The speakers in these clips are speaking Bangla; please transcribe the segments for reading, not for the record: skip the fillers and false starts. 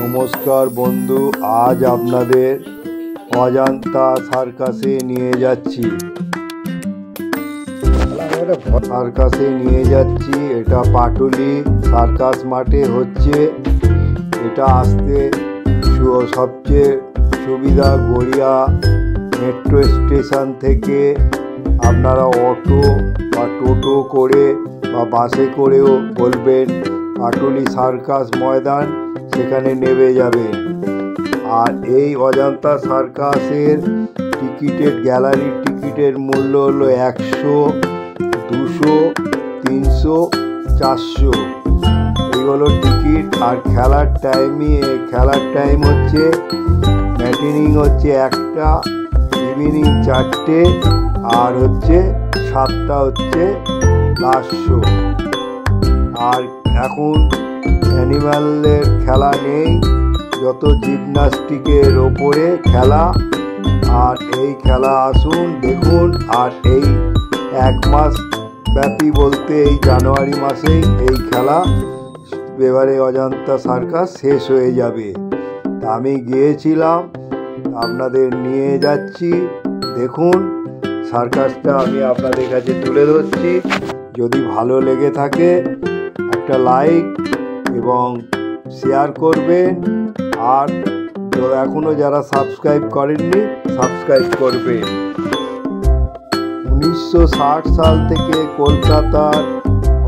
নমস্কার বন্ধু, আজ আপনাদের অজন্তা সার্কাসে নিয়ে যাচ্ছি। এটা পাটুলি সার্কাস মাঠে হচ্ছে। এটা আসতে সবচেয়ে সুবিধা গড়িয়া মেট্রো স্টেশন থেকে আপনারা অটো বা টোটো করে বা বাসে করেও বলবেন পাটুলি সার্কাস ময়দান, সেখানে নেমে যাবেন। আর এই অজন্তা সার্কাসের টিকিটের গ্যালারির টিকিটের মূল্য হলো 100, 200, 300, 400। এই হলো টিকিট। আর খেলার টাইম হচ্ছে ম্যাটিনিং হচ্ছে 1টা, ইভিনিং 4টে, আর হচ্ছে 7টা হচ্ছে লাস্ট শো। আর এখন অ্যানিম্যালের খেলা নেই, যত জিমন্যাস্টিকের ওপরে খেলা। আর এই খেলা আসুন দেখুন। আর এই 1 মাস ব্যাপী বলতে এই জানুয়ারি মাসেই এই খেলা এবারে অজন্তা সার্কাস শেষ হয়ে যাবে। আমি গিয়েছিলাম, আপনাদের নিয়ে যাচ্ছি। দেখুন সার্কাসটা আমি আপনাদের কাছে তুলে ধরছি। যদি ভালো লেগে থাকে একটা লাইক এবং শেয়ার করবেন। আর এখনও যারা সাবস্ক্রাইব করেননি সাবস্ক্রাইব করবেন। 1960 সাল থেকে কলকাতার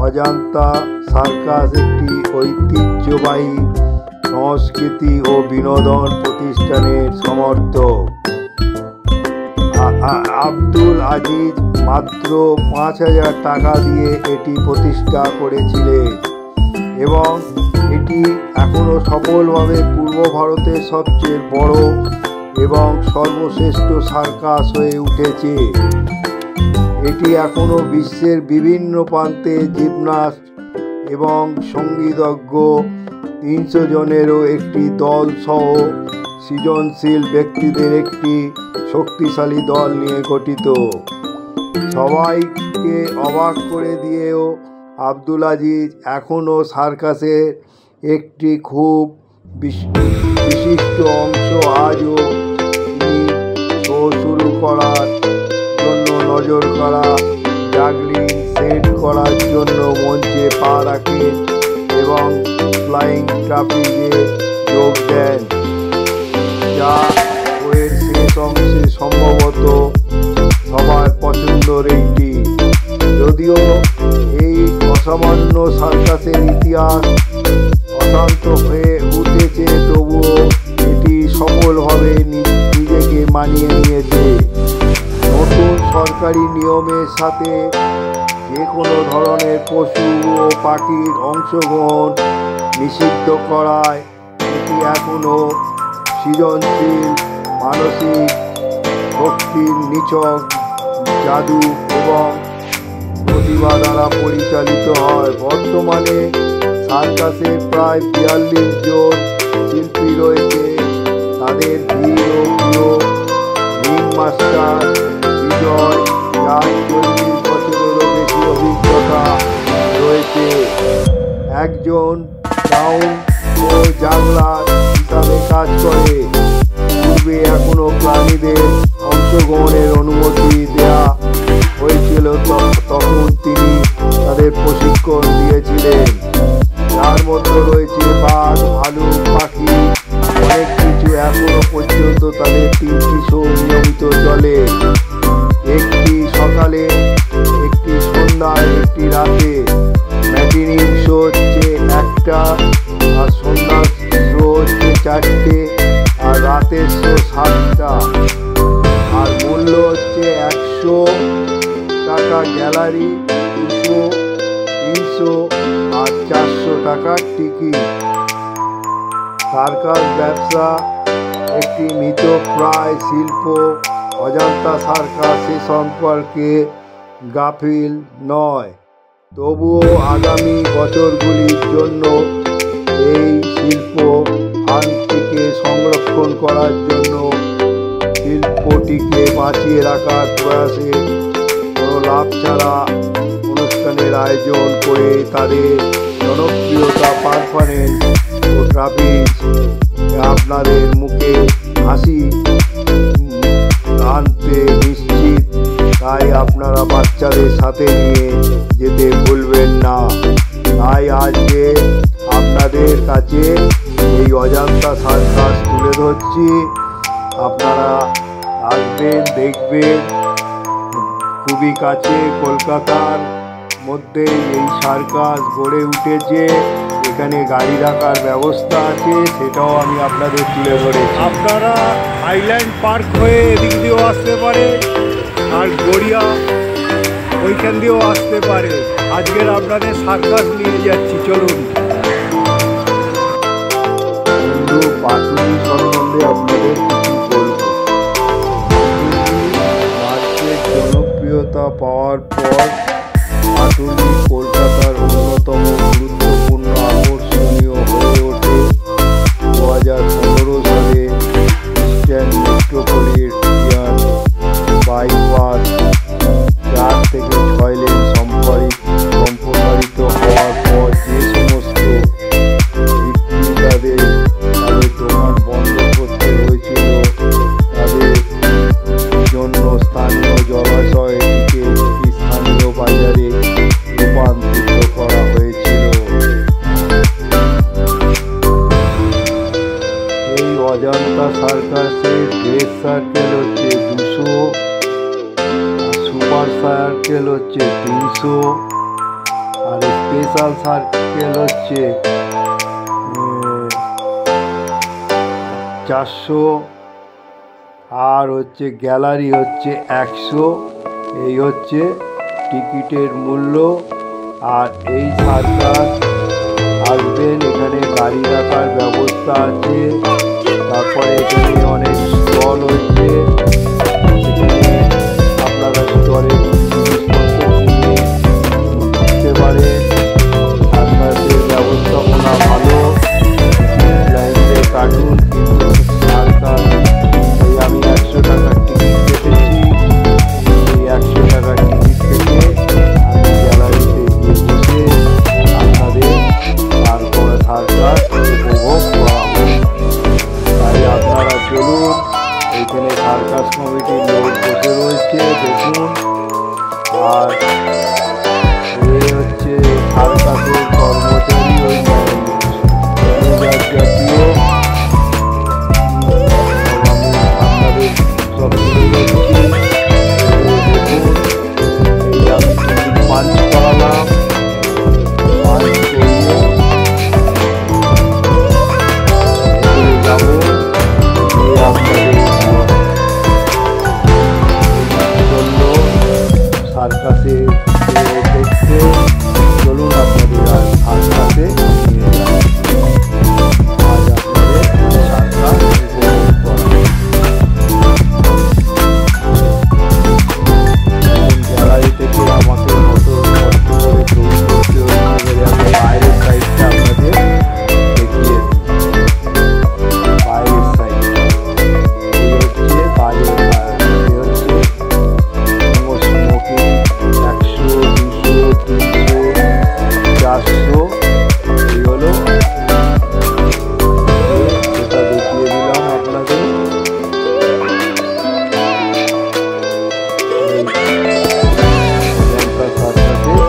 অজন্তা সার্কাস একটি ঐতিহ্যবাহী সংস্কৃতি ও বিনোদন প্রতিষ্ঠানের সমর্থক। আব্দুল আজিজ মাত্র 5,000 টাকা দিয়ে এটি প্রতিষ্ঠা করেছিলেন এবং এটি এখনও সফলভাবে পূর্ব ভারতের সবচেয়ে বড় এবং সর্বশ্রেষ্ঠ সার্কাস হয়ে উঠেছে। এটি এখনও বিশ্বের বিভিন্ন প্রান্তে জিমন্যাস্ট এবং সঙ্গীতজ্ঞ 300 জনেরও একটি দল সহ সৃজনশীল ব্যক্তিদের একটি শক্তিশালী দল নিয়ে গঠিত। সবাইকে অবাক করে দিয়েও আব্দুল আজিজ এখনও সার্কাসের একটি খুব বিশিষ্ট অংশ। আজও তিনি শো শুরু করার জন্য নজর করা, জাগলিং সেট করার জন্য মঞ্চে পা রাখেন এবং ফ্লাইং ট্রাপিজে যোগ দেন, যা বইয়ের শেষ অংশে সম্ভবত সবার পছন্দের একটি। যদিও এই অসামান্য সার্কাসের ইতিহাস অশান্ত হয়ে উঠেছে, তবুও এটি সফলভাবে নিজেকে মানিয়ে নিয়েছে। নতুন সরকারি নিয়মের সাথে যে কোনো ধরনের পশু ও পাখির অংশগ্রহণ নিষিদ্ধ করায় এটি এখনও সৃজনশীল মানসিক শক্তির নিছক জাদু এবং প্রতিভা দ্বারা পরিচালিত হয়। বর্তমানে সার্কাসে প্রায় 42 জন শিল্পী রয়েছে। তাদের প্রিয় রিং মাস্টার বিজয়, যার 40 বছরেরও বেশি অভিজ্ঞতা রয়েছে, একজন ক্লাউন ও জাংলার হিসাবে কাজ করে। পূর্বে এখনও প্রাণীদের অংশগ্রহণের অনুমতি দেওয়া হয়েছিল, তখন তিনি তাদের প্রশিক্ষণ দিয়েছিলেন। যার মধ্যে রয়েছে বাঘ, ভালুক, পাখি, অনেক কিছু। এখনো পর্যন্ত তাদের 3টি শো নিয়মিত চলে, একটি সকালে, একটি সন্ধ্যায়, একটি রাতে। ম্যাটিনিং শো হচ্ছে 1টা, আর সন্ধ্যার শো হচ্ছে 4টে, আর রাতের শো 7টা। আর মূল্য হচ্ছে 100 টাকা গ্যালারি, 200, 300 আর 400 টাকার টিকিট। সার্কাস ব্যবসা একটি মৃতপ্রায় শিল্প। অজন্তা সার্কাস সে সম্পর্কে গাফিল নয়, তবুও আগামী বছরগুলির জন্য এই শিল্প ফান্ডটিকে সংরক্ষণ করার জন্য শিল্পটিকে বাঁচিয়ে রাখার প্রয়াসে কোনো লাভ ছাড়া অনুষ্ঠানের আয়োজন করে তাদের জনপ্রিয়তা, পারফরমেন্স ও ট্রাফিক আপনাদের মুখে হাসি আনতে নিশ্চিত, তাই আপনারা বাচ্চাদের সাথে নিয়ে যেতে ভুলবেন না। তাই আজকে আপনাদের কাছে এই অজন্তা সার্কাস তুলে ধরছি। আপনারা আসবেন, দেখবেন। খুবই কাছে, কলকাতার মধ্যে এই সার্কাস গড়ে উঠেছে। এখানে গাড়ি রাখার ব্যবস্থা আছে, সেটাও আমি আপনাদের তুলে ধরেছি। আপনারা আইল্যান্ড পার্ক হয়ে এদিক দিয়েও আসতে পারে, আর গড়িয়া ওইখান দিয়েও আসতে পারে। আজকের আপনাদের সার্কাস নিয়ে যাচ্ছি, চলুন। হিন্দু পাটুলি সম্বন্ধে আপনাদের কিছু বলব। মার্চের জনপ্রিয়তা পাওয়ার পর পাটুলি কলকাতার অন্যতম গুরুত্বপূর্ণ আকর্ষণীয় হয়ে ওঠে। 2015 সালে ইস্টার্ন মেট্রোপলিটন বাইপাস 4 থেকে 6 লেন সম্প্রসারিত হওয়ার পর যে সমস্ত বিক্রেতাদের তাদের দোকান বন্ধ করতে হয়েছিল, তাদের জন্য স্থানীয় জলাশয়টিকে একটি স্থানীয় বাজারে রূপান্তরিত করা হয়েছিল। এই অজন্তা সার্কাসের ড্রেস সার্কেল হচ্ছে 200, সুপার সার্কেল হচ্ছে 300, আর স্পেশাল সার্কেল হচ্ছে 400, আর হচ্ছে গ্যালারি হচ্ছে 100। এই হচ্ছে টিকিটের মূল্য। আর এই সার্কাস আসবেন, এখানে গাড়ি রাখার ব্যবস্থা আছে। তারপরে এখানে অনেক স্টল হচ্ছে, এখানে আপনারা স্টলে জিনিসপত্র কিনে নিতে পারেন। সার্কাসের ব্যবস্থাপনা ভালো, লাইনে কাটুন। কিন্তু সার্কাস এই আমি 100 টাকার টিকিট কেটেছি। এই 100 টাকার টিকিট থেকে আমি গ্যালারিতে গিয়ে বসে আপনাদের তারপরে সার্কাস উপভোগ করা হবে। তাই আপনারা চলুন, এইখানে সার্কাস কমিটির লোক বসে রয়েছে, দেখুন। আর এই হচ্ছে সার্কাসের কর্মচারী, ওই জাতীয়। আমি আপনাদের সব তুলে ধরছি, দেখুন। এই আমি টিকিট পাঞ্চ করালাম, পাঞ্চ করিয়ে যাবো। আপনাদের জন্য সার্কাসে দেখতে চলুন, আপনাদের সার্কাসে নিয়ে যান। আজ আপনাদের সার্কাস উপভোগ করা। গ্যালারি থেকে আমাকে মতো কষ্ট করে ছবি করতে হচ্ছে, আমি বাইরের সাইডটা আপনাদের দেখিয়ে বাইরের সাইড। এই হচ্ছে বাইরের, এই হচ্ছে স্মোকিং 100, 200, 300, 400। এই হলো, সেটা দেখিয়ে দিলাম আপনাদের।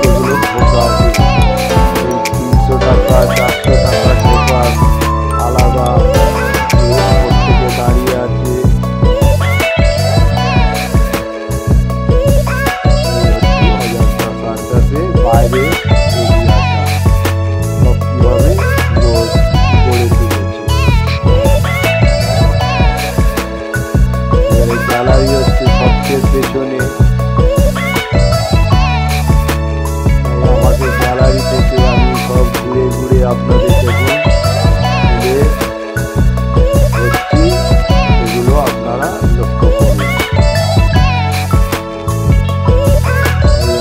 যেগুলো ঢোকা আছে, 300 টাকা, 400 টাকা ঢোকা আলাদা, প্রত্যেকে দাঁড়িয়ে আছে। অজন্তা সার্কাসে বাইরে এগিয়ে আসা সব কীভাবে গড়ে তুলেছে। গ্যালারি হচ্ছে সবচেয়ে পেছনে। আমাকে গ্যালারি থেকে আমি সব ঘুরে ঘুরে আপনাদের দেখুন তুলে ধরছি, এগুলো আপনারা লক্ষ্য করুন।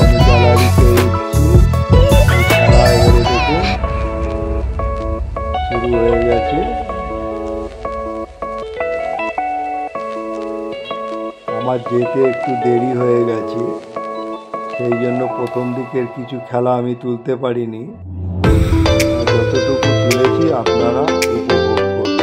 আমি গ্যালারিতে উঠছি, খেলা এবারে দেখুন শুরু হয়ে গেছে। আমার যেতে একটু দেরি হয়ে গেছে, সেই জন্য প্রথম দিকের কিছু খেলা আমি তুলতে পারিনি। যতটুকু তুলেছি আপনারা উপভোগ করুন।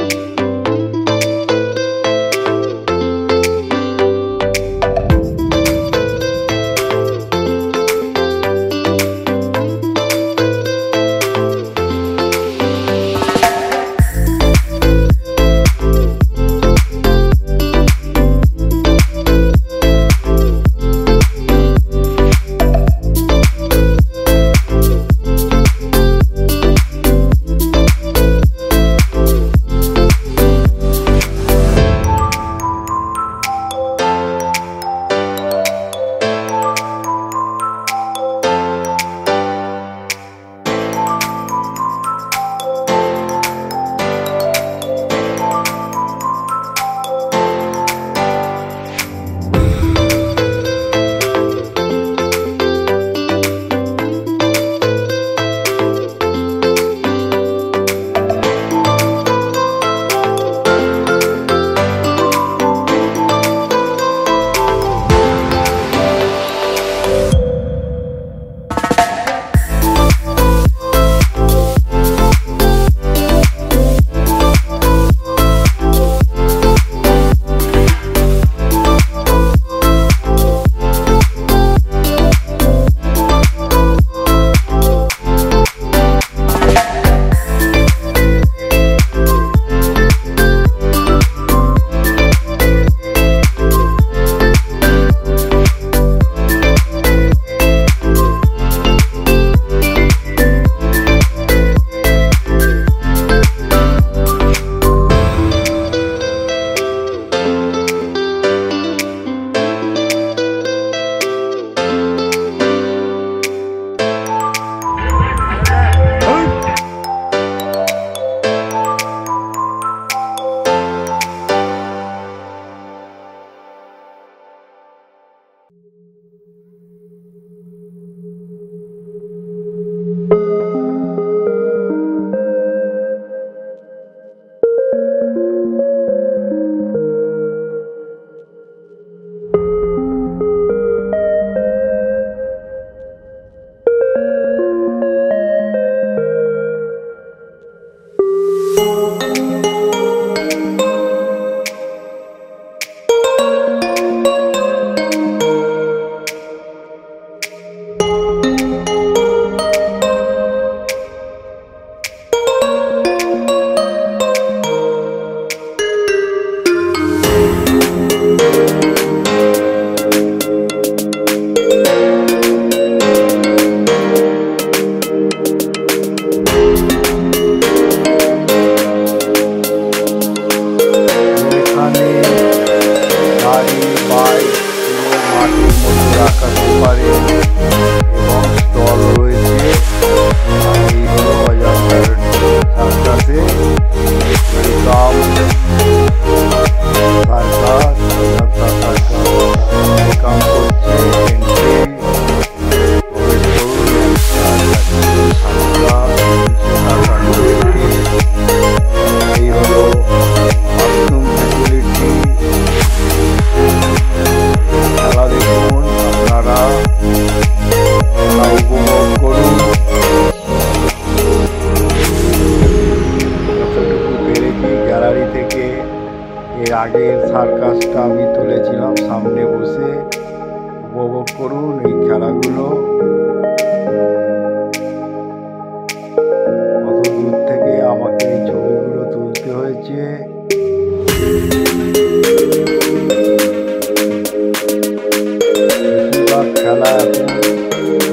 এর আগের সার্কাসটা আমি তুলেছিলাম, সামনে বসে উপভোগ করুন এই খেলাগুলো। কত দূর থেকে আমাকে এই ছবিগুলো তুলতে হয়েছে। বেশিরভাগ খেলা এখন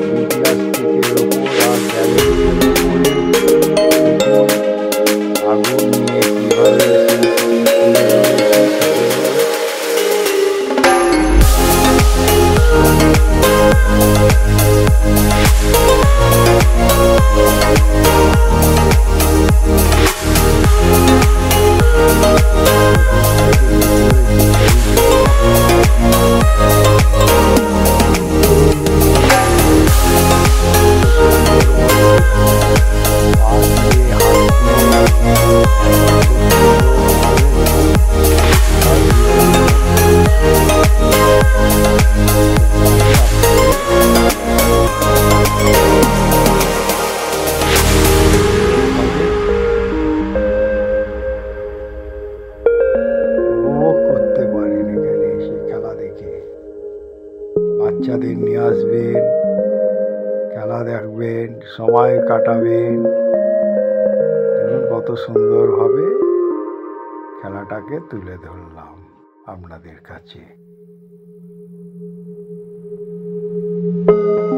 জিমন্যাস্টিকের ওপর আর ব্যালেন্সের ওপরে। আগুন নিয়ে কীভাবে বাচ্চাদের নিয়ে আসবেন, খেলা দেখবেন, সময় কাটাবেন। দেখুন কত সুন্দরভাবে খেলাটাকে তুলে ধরলাম আপনাদের কাছে।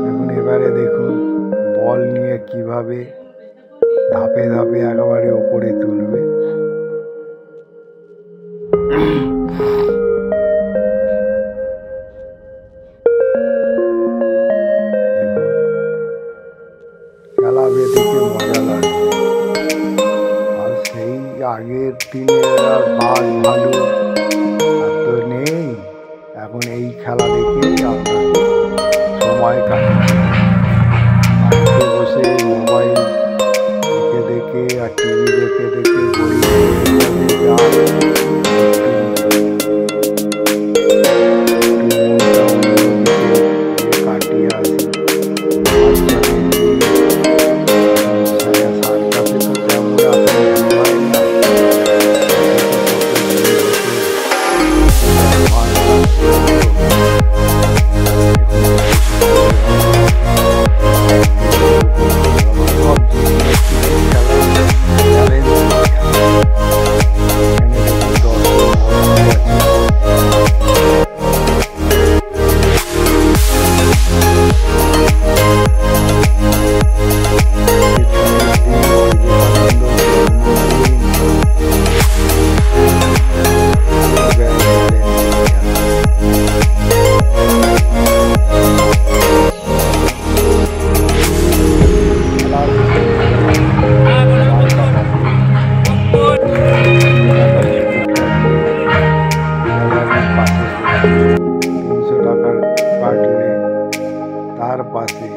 দেখুন এবারে দেখুন বল নিয়ে কিভাবে ধাপে ধাপে একেবারে ওপরে তুলবে। খেলা দেখে মজা লাগে। আর সেই আগের দিনের আর বাঘ ভালু আর তো নেই, এখন এই খেলা দেখেই আপনাকে সময় কাটাচ্ছে। বাড়িতে বসে মোবাইল দেখে দেখে আর টিভি দেখে দেখে বই কাটিয়ে আসি। তার পাশে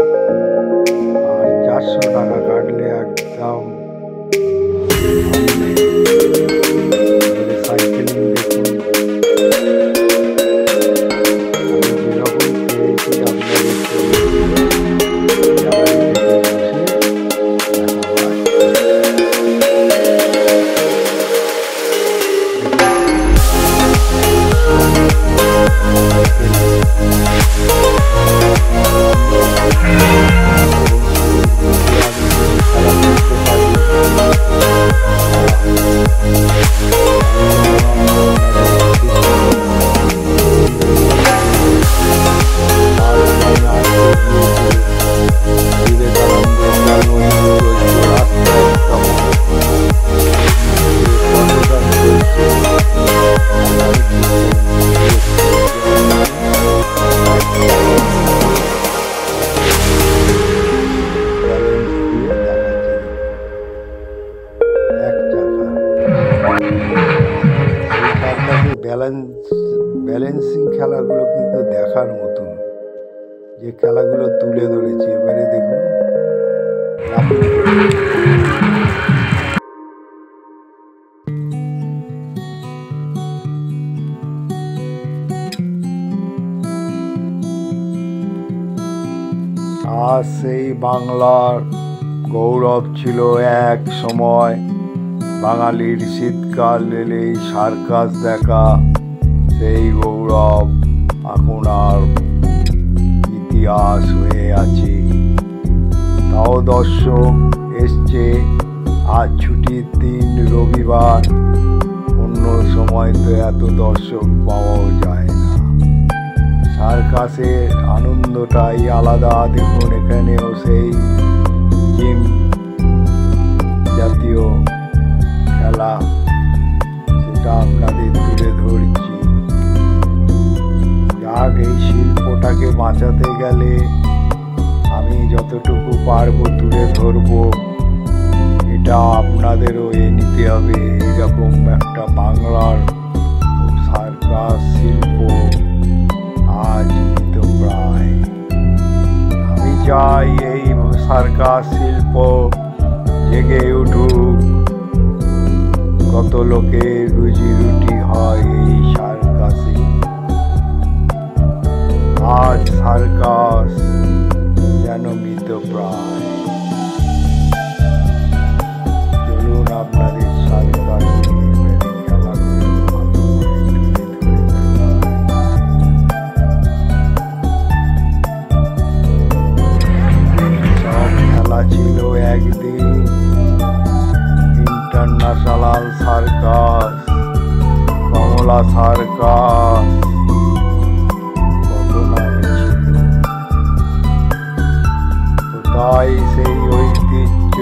আর 400 টাকা কাটলে একদম সাইকেলিং দেখুন। আমি যেরকম পেরেছি আপনাদের ব্যালেন্সিং খেলাগুলো কিন্তু দেখার মতন, যে খেলাগুলো তুলে ধরেছি। এবারে দেখুন আর সেই বাংলার গৌরব ছিল এক সময় বাঙালির শীতকাল এলেই সার্কাস দেখা, সেই গৌরব এখন আর ইতিহাস হয়ে আছে। তাও দর্শক এসছে, আজ ছুটির দিন রবিবার, অন্য সময় তো এত দর্শক পাওয়াও যায় না। সার্কাসের আনন্দটাই আলাদা। দেখুন এখানেও সেই জিম জাতীয় খেলা, সেটা আপনাদের তুলে ধরছি। যাক, এই শিল্পটাকে বাঁচাতে গেলে আমি যতটুকু পারবো তুলে ধরবো। এটা আপনাদেরও নিতে হবে। এরকম একটা বাংলার সার্কাস শিল্প আজ মৃতপ্রায়। আমি চাই এই সার্কাস শিল্প জেগে উঠুক, কত লোকের রুজি রুটি হয় এই সার্কাসে। আজ সার্কাস যেন মৃতপ্রায়। চলুন আপনাদের সার্কাসে খেলাগুলো ভালো করে তুলে ধরে সব খেলা ছিল একদিন। ইন্টারন্যাশনাল সার্কাস, কমলা সার্কাস, কত নাম ছিল। তাই সেই ঐতিহ্য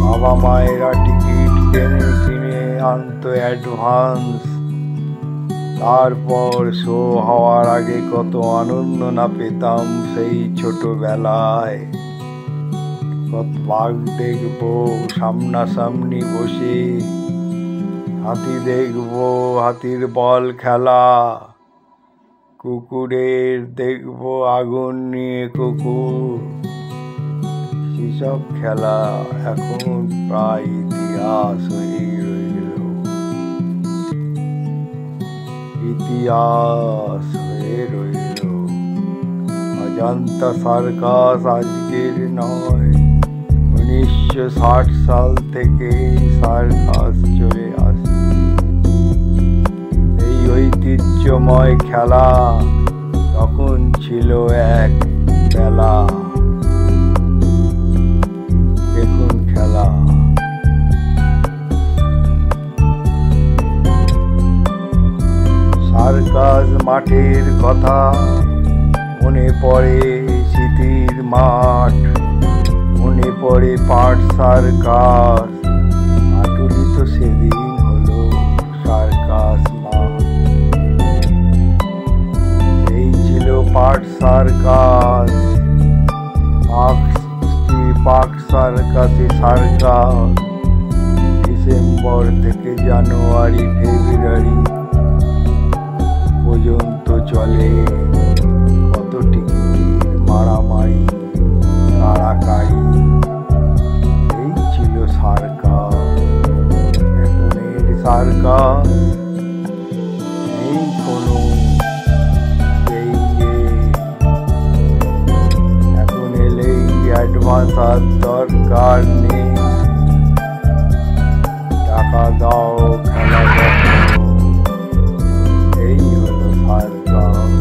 বাবা মায়েরা টিকিট কিনে কিনে আনতো অ্যাডভান্স। তারপর শো হওয়ার আগে কত আনন্দ না পেতাম সেই ছোটবেলায়। কত বাঘ দেখবো সামনাসামনি বসে, হাতি দেখবো, হাতির বল খেলা, কুকুরের দেখবো আগুন নিয়ে কুকুর। সেসব খেলা এখন প্রায় ইতিহাস হয়ে রইল, ইতিহাস হয়ে রইল। অজন্তা সার্কাস আজকের নয়, 1960 সাল থেকে সার্কাস চলে আসছে। এই ঐতিহ্যময় খেলা তখন ছিল এক বেলা। দেখুন খেলা। সার্কাস মাঠের কথা মনে পড়ে, স্মৃতির মাঠ মনে পড়ে, পাট সার্কাস আটুলিত সেদিন হলো সার্কাস মাঠ। এই ছিল পাট সার্কাস, পাক সার্কাসে সার্কাস ডিসেম্বর থেকে জানুয়ারি ফেব্রুয়ারি পর্যন্ত চলে। কত টিকিটের মারামারি, কাড়াকাড়ি, এই ছিল সার্কাস। এখনের সার্কাস নেই কোনো, এখন এলেই অ্যাডভান্স আর দরকার নেই। টাকা দাও, খেলা দেখো, এই হলো সার্কাস।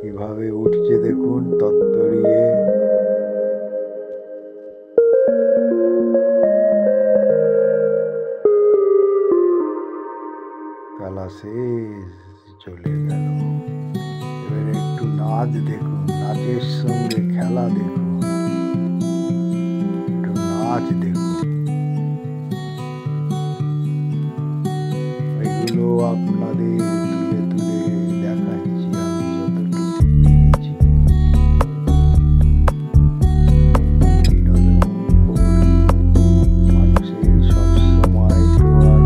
কিভাবে উঠছে দেখুন তত্তরিয়ে। খেলা শেষ, চলে গেল। এবারে একটু নাচ দেখুন, নাচের সঙ্গে খেলা দেখুন, একটু নাচ দেখুন। এগুলো আপনাদের তুলে তুলে দেখাচ্ছি আমি যতটুকু পেরেছি। বিনোদন করি, মানুষের সবসময় তো আর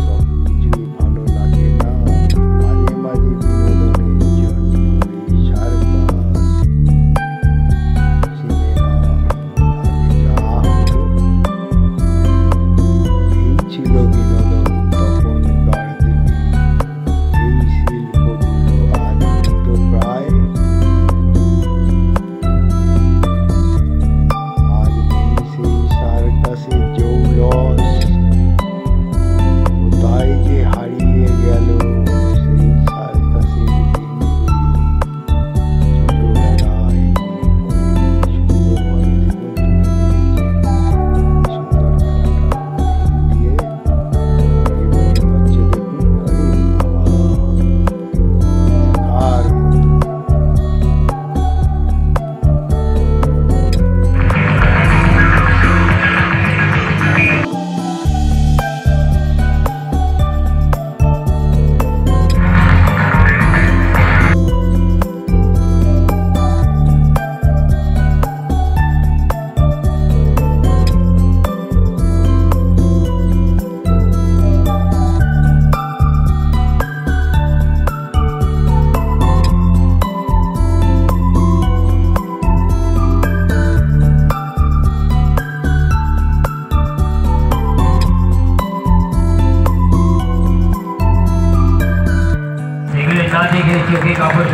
সবকিছুই ভালো লাগে না, মাঝে মাঝে বিনোদনের জন্য এই সার্কাস, সিনেমা, আগে যা হতো এই ছিল বিনোদন তখনকার দিনে। এই শিল্পগুলো আজ তো প্রায় আজ নেই সেই সার্কাসের জৌলস, কোথায় যে হারিয়ে গেল সেই সার্কাসের দিনগুলো। ছোটবেলায় মনে পড়ে সুন্দরভাবে দেখুন তুলে ধরেছি সুন্দর খেলাটা দিয়ে। কিভাবে হচ্ছে দেখুন, আরে বাবা, দেখার এগুলো সাথে গিয়ে চোখে কাপড়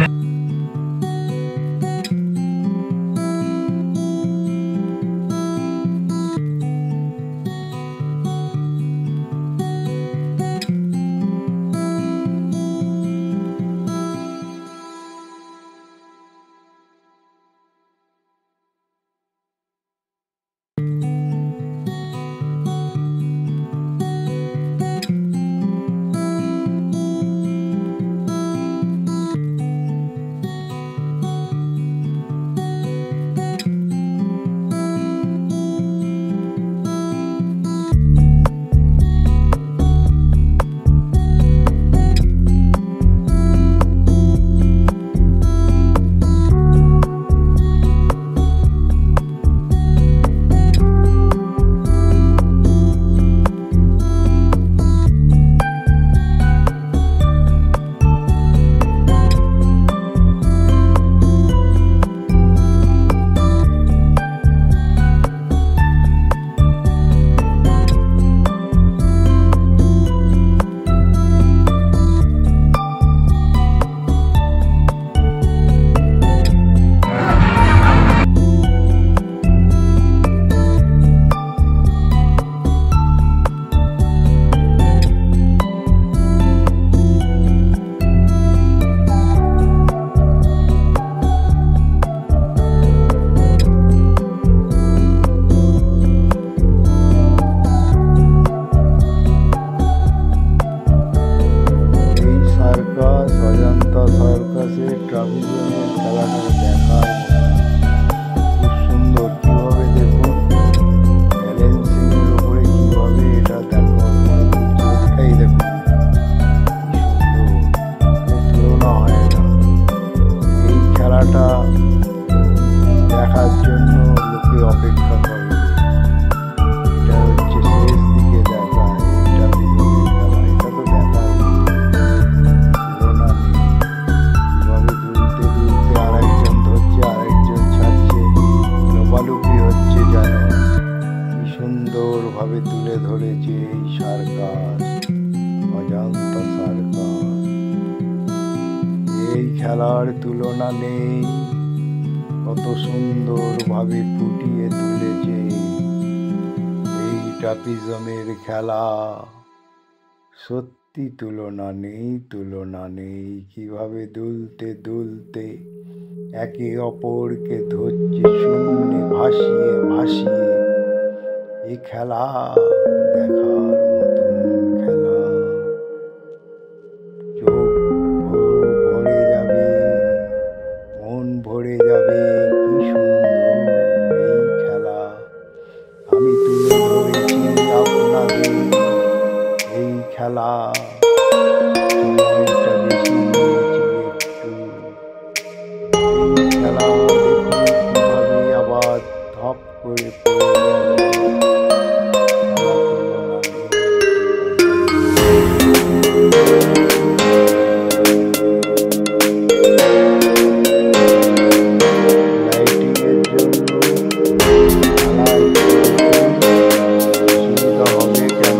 সার্কাসের ট্রাপিজনের খেলাটা দেখার মতো। খুব সুন্দর, কিভাবে দেখুন ব্যালেন্সিং এর উপরে কিভাবে এটা দেখো এই দেখুন কি সুন্দর, তুলনা হয় না। এই খেলাটা দেখার জন্য লোকে অপেক্ষা করে। এটা হচ্ছে শেষ দিকে দেখা এটা বিনোদনের খেলা, এটা তো দেখার তুলনা নেই। কিভাবে দুলতে দুলতে আরেকজন ধরছে, আরেকজন ছাড়ছে, লোপালুপি হচ্ছে যেন। কি সুন্দরভাবে তুলে ধরেছে এই সার্কাস, অজন্তা সার্কাস। এই খেলার তুলনা নেই, কত সুন্দরভাবে ফুটিয়ে তুলেছে এই ট্রাপিজমের খেলা। সত্যি সত্যি তুলনা নেই কিভাবে দুলতে দুলতে একে অপরকে ধরছে শূন্যে ভাসিয়ে ভাসিয়ে। এ খেলা দেখার মতন খেলা, চোখ ভরে যাবে, মন ভরে যাবে, কি সুন্দর এই খেলা। আমি তুলে ধরেছি আপনাদের এই খেলা, সময়টা বেশি নিয়েছি একটু। এই খেলা দেখুন কিভাবে আবার ধপ করে পড়ে গেল। লাইটিংয়ের জন্য খেলায় অসুবিধা হবে কেন,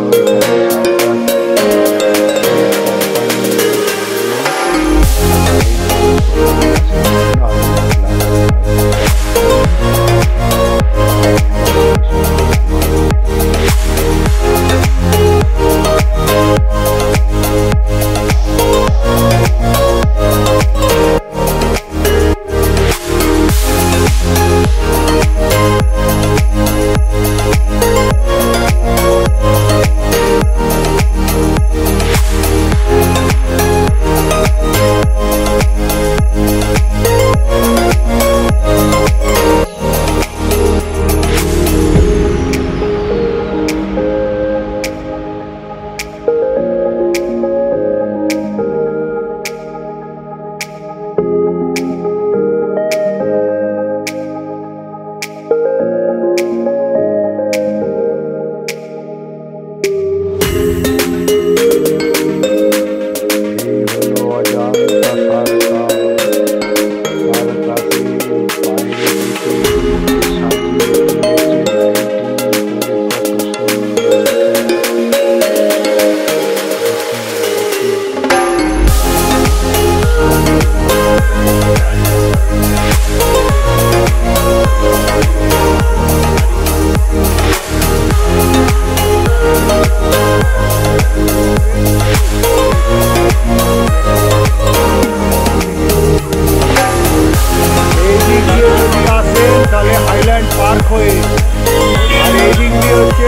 তাহলে হাইল্যান্ড পার্ক হয়ে আর এই দিক দিয়ে হচ্ছে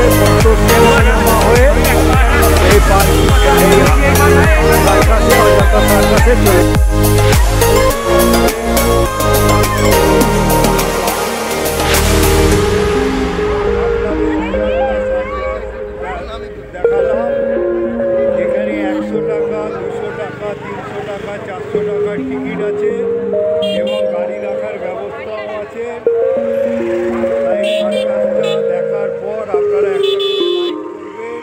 সিনেমা হয়ে এই সার্কাসে চলে। দেখালাম এখানে 100 টাকা, 200 টাকা, 300 টাকা, 400 টাকার টিকিট আছে এবং গাড়ি রাখার ব্যবস্থাও আছে। তাই সার্কাসটা দেখার পর আপনারা একটা লাইক করবেন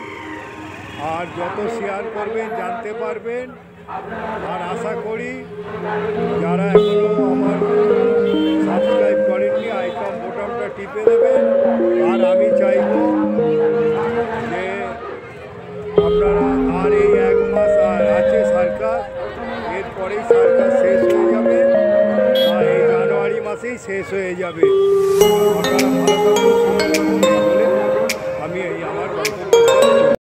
আর যত শেয়ার করবেন জানতে পারবেন। আর আশা করি যারা এখনও আমার সাবস্ক্রাইব করেননি আইকন বোতামটা টিপে দেবেন। আর আমি চাইব যে আপনারা আর এই 1 মাস আর আছে সার্কাস, এরপরেই সার্কাস শেষ হয়ে যাবে আর এই জানুয়ারি মাসেই শেষ হয়ে যাবে। আপনারা ভালো থাকুন, সুস্থ থাকুন।